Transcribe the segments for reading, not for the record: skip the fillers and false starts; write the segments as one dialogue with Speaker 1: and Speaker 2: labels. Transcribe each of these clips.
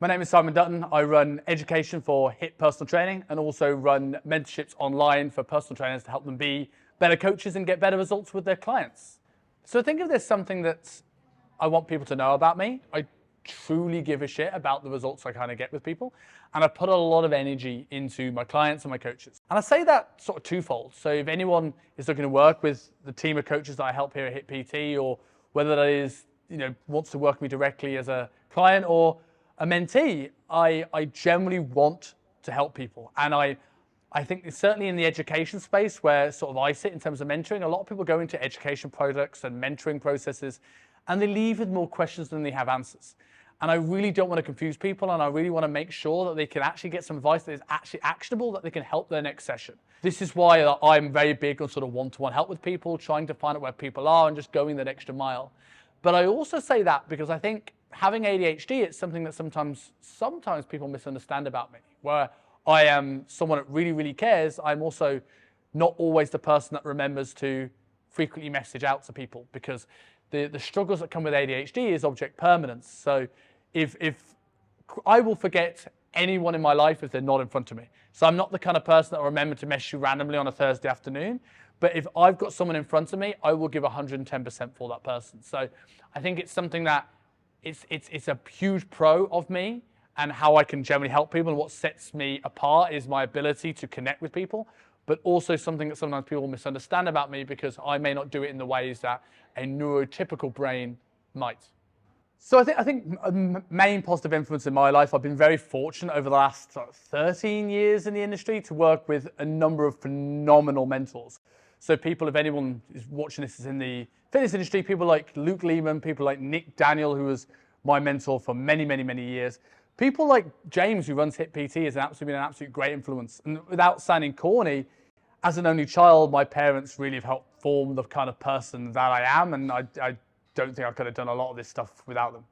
Speaker 1: My name is Simon Dutton. I run education for HIT personal training and also run mentorships online for personal trainers to help them be better coaches and get better results with their clients. So I think if there's something that I want people to know about me, I truly give a shit about the results I kind of get with people. And I put a lot of energy into my clients and my coaches. And I say that sort of twofold. So if anyone is looking to work with the team of coaches that I help here at HIT PT, or whether that is, wants to work with me directly as a client or a mentee, I generally want to help people. And I think it's certainly in the education space where sort of I sit in terms of mentoring, a lot of people go into education products and mentoring processes and they leave with more questions than they have answers. And I really don't want to confuse people, and I really want to make sure that they can actually get some advice that is actually actionable, that they can help their next session. This is why I'm very big on sort of one-to-one help with people, trying to find out where people are and just going that extra mile. But I also say that because I think having ADHD, it's something that sometimes people misunderstand about me. Where I am someone that really, really cares, I'm also not always the person that remembers to frequently message out to people, because the struggles that come with ADHD is object permanence. So if I will forget anyone in my life if they're not in front of me. So I'm not the kind of person that will remember to message you randomly on a Thursday afternoon. But if I've got someone in front of me, I will give 110% for that person. So I think it's something that it's a huge pro of me and how I can generally help people. And what sets me apart is my ability to connect with people, but also something that sometimes people misunderstand about me because I may not do it in the ways that a neurotypical brain might. So I think a main positive influence in my life, I've been very fortunate over the last 13 years in the industry to work with a number of phenomenal mentors. So people, if anyone is watching this is in the fitness industry, people like Luke Lehman, people like Nick Daniel, who was my mentor for many, many, many years. People like James, who runs HIT PT, has been an absolute great influence. And without sounding corny, as an only child, my parents really have helped form the kind of person that I am, and I don't think I could have done a lot of this stuff without them.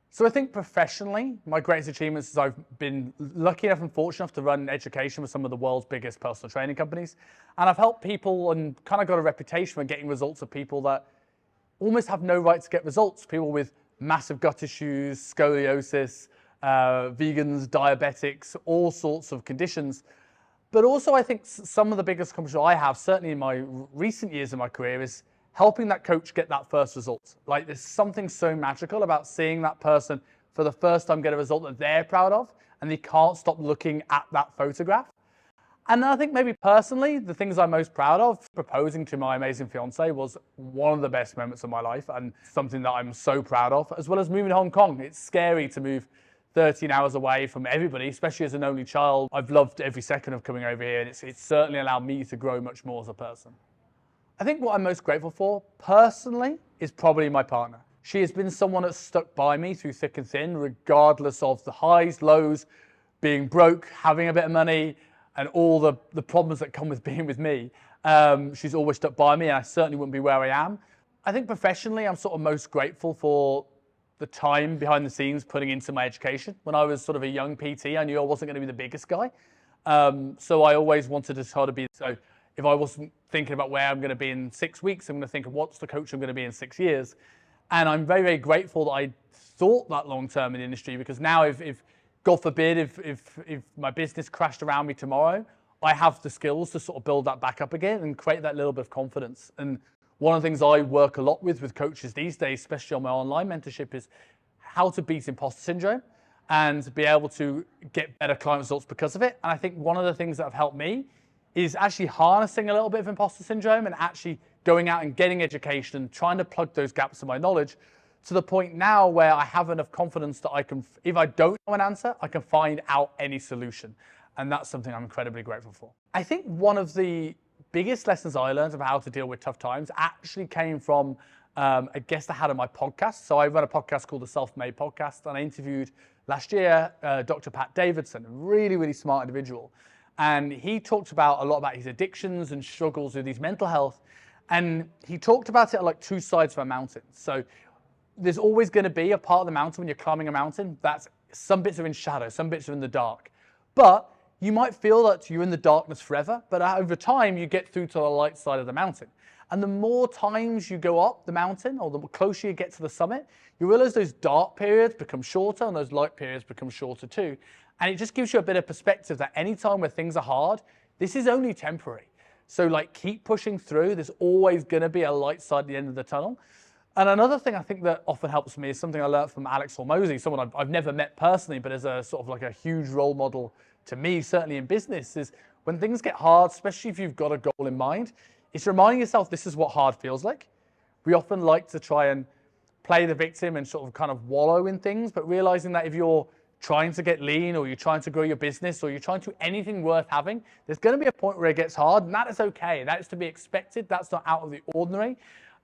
Speaker 1: So I think professionally, my greatest achievements is I've been lucky enough and fortunate enough to run education with some of the world's biggest personal training companies. And I've helped people and kind of got a reputation for getting results of people that almost have no right to get results. People with massive gut issues, scoliosis, vegans, diabetics, all sorts of conditions. But also I think some of the biggest accomplishments I have, certainly in my recent years of my career, is helping that coach get that first result. Like, there's something so magical about seeing that person for the first time get a result that they're proud of, and they can't stop looking at that photograph. And I think maybe personally, the things I'm most proud of, proposing to my amazing fiance was one of the best moments of my life and something that I'm so proud of, as well as moving to Hong Kong. It's scary to move 13 hours away from everybody, especially as an only child. I've loved every second of coming over here, and it's certainly allowed me to grow much more as a person. I think what I'm most grateful for, personally, is probably my partner. She has been someone that's stuck by me through thick and thin, regardless of the highs, lows, being broke, having a bit of money, and all the problems that come with being with me. She's always stuck by me, and I certainly wouldn't be where I am. I think professionally, I'm sort of most grateful for the time behind the scenes putting into my education. When I was sort of a young PT, I knew I wasn't going to be the biggest guy. So I always wanted to try to be, so if I wasn't thinking about where I'm going to be in 6 weeks, I'm going to think of what's the coach I'm going to be in 6 years. And I'm very, very grateful that I thought that long term in the industry, because now if God forbid, if my business crashed around me tomorrow, I have the skills to sort of build that back up again and create that little bit of confidence. And one of the things I work a lot with coaches these days, especially on my online mentorship, is how to beat imposter syndrome and be able to get better client results because of it. And I think one of the things that have helped me is actually harnessing a little bit of imposter syndrome and actually going out and getting education and trying to plug those gaps in my knowledge to the point now where I have enough confidence that I can, if I don't know an answer, I can find out any solution. And that's something I'm incredibly grateful for. I think one of the biggest lessons I learned about how to deal with tough times actually came from a guest I had on my podcast. So I run a podcast called the Self-Made Podcast, and I interviewed last year Dr. Pat Davidson, a really, really smart individual. And he talked about a lot about his addictions and struggles with his mental health. And he talked about it like two sides of a mountain. So there's always going to be a part of the mountain when you're climbing a mountain that's some bits are in shadow, some bits are in the dark. But you might feel that you're in the darkness forever, but over time you get through to the light side of the mountain. And the more times you go up the mountain, or the closer you get to the summit, you realize those dark periods become shorter and those light periods become shorter too. And it just gives you a bit of perspective that any time where things are hard, this is only temporary. So like, keep pushing through. There's always going to be a light side at the end of the tunnel. And another thing I think that often helps me is something I learned from Alex Hormozy, someone I've never met personally, but as a sort of like a huge role model to me, certainly in business, is when things get hard, especially if you've got a goal in mind, it's reminding yourself this is what hard feels like. We often like to try and play the victim and sort of kind of wallow in things, but realizing that if you're trying to get lean, or you're trying to grow your business, or you're trying to do anything worth having, there's going to be a point where it gets hard, and that is okay. That is to be expected. That's not out of the ordinary.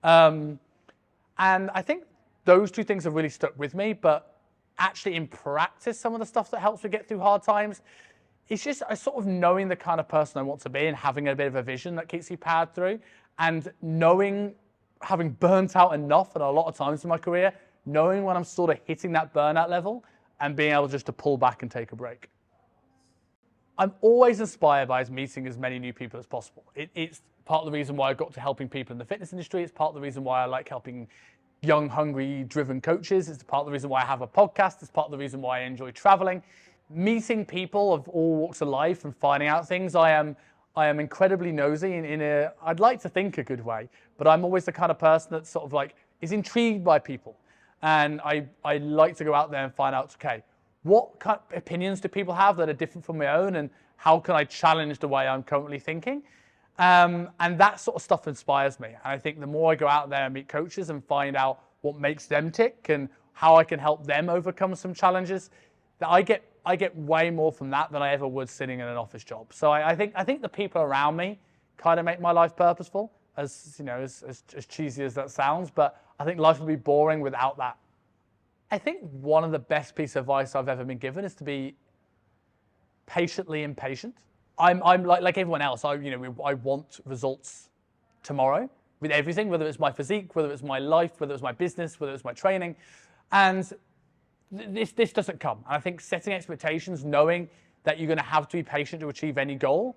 Speaker 1: And I think those two things have really stuck with me, but actually in practice, some of the stuff that helps me get through hard times, it's just sort of knowing the kind of person I want to be and having a bit of a vision that keeps you powered through, and knowing, having burnt out enough at a lot of times in my career, knowing when I'm sort of hitting that burnout level and being able just to pull back and take a break. I'm always inspired by meeting as many new people as possible. It's part of the reason why I got to helping people in the fitness industry. It's part of the reason why I like helping young, hungry, driven coaches. It's part of the reason why I have a podcast. It's part of the reason why I enjoy traveling. Meeting people of all walks of life and finding out things. I am incredibly nosy in a, I'd like to think, a good way, but I'm always the kind of person that sort of like is intrigued by people. And I like to go out there and find out, okay, what kind of opinions do people have that are different from my own, and how can I challenge the way I'm currently thinking? And that sort of stuff inspires me. And I think the more I go out there and meet coaches and find out what makes them tick and how I can help them overcome some challenges, that I get way more from that than I ever would sitting in an office job. So I think the people around me kind of make my life purposeful, as you know, as cheesy as that sounds, but I think life would be boring without that. I think one of the best pieces of advice I've ever been given is to be patiently impatient. I'm like everyone else. I want results tomorrow with everything, whether it's my physique, whether it's my life, whether it's my business, whether it's my training, and this doesn't come. And I think setting expectations, knowing that you're going to have to be patient to achieve any goal,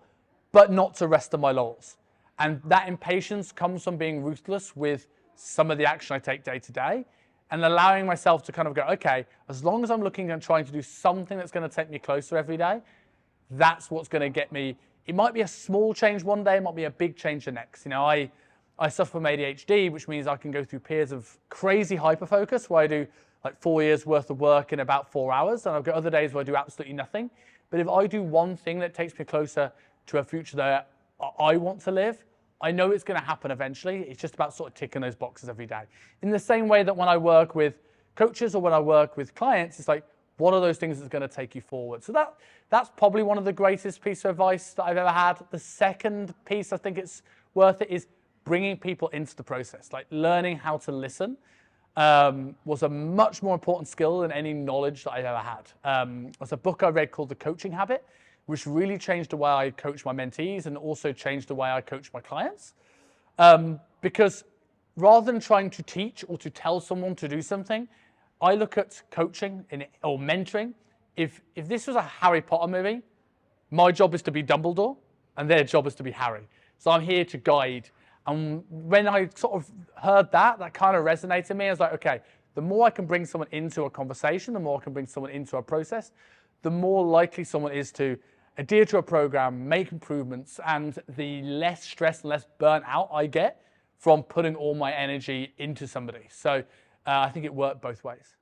Speaker 1: but not to rest on my laurels. And that impatience comes from being ruthless with some of the action I take day to day, and allowing myself to kind of go, okay, as long as I'm looking and trying to do something that's going to take me closer every day, that's what's going to get me. It might be a small change one day, it might be a big change the next. You know, I suffer from ADHD, which means I can go through periods of crazy hyperfocus where I do like 4 years worth of work in about 4 hours, and I've got other days where I do absolutely nothing. But if I do one thing that takes me closer to a future that I want to live, I know it's going to happen eventually. It's just about sort of ticking those boxes every day. In the same way that when I work with coaches or when I work with clients, it's like, what are those things that's going to take you forward? So that's probably one of the greatest pieces of advice that I've ever had. The second piece I think it's worth it is bringing people into the process. Like, learning how to listen was a much more important skill than any knowledge that I've ever had. There's a book I read called The Coaching Habit, which really changed the way I coach my mentees and also changed the way I coach my clients. Because rather than trying to teach or to tell someone to do something, I look at coaching or mentoring. If this was a Harry Potter movie, my job is to be Dumbledore and their job is to be Harry. So I'm here to guide. And when I sort of heard that kind of resonated with me. I was like, okay, the more I can bring someone into a conversation, the more I can bring someone into a process, the more likely someone is to adhere to a program, make improvements, and the less stress and less burnt out I get from putting all my energy into somebody. So I think it worked both ways.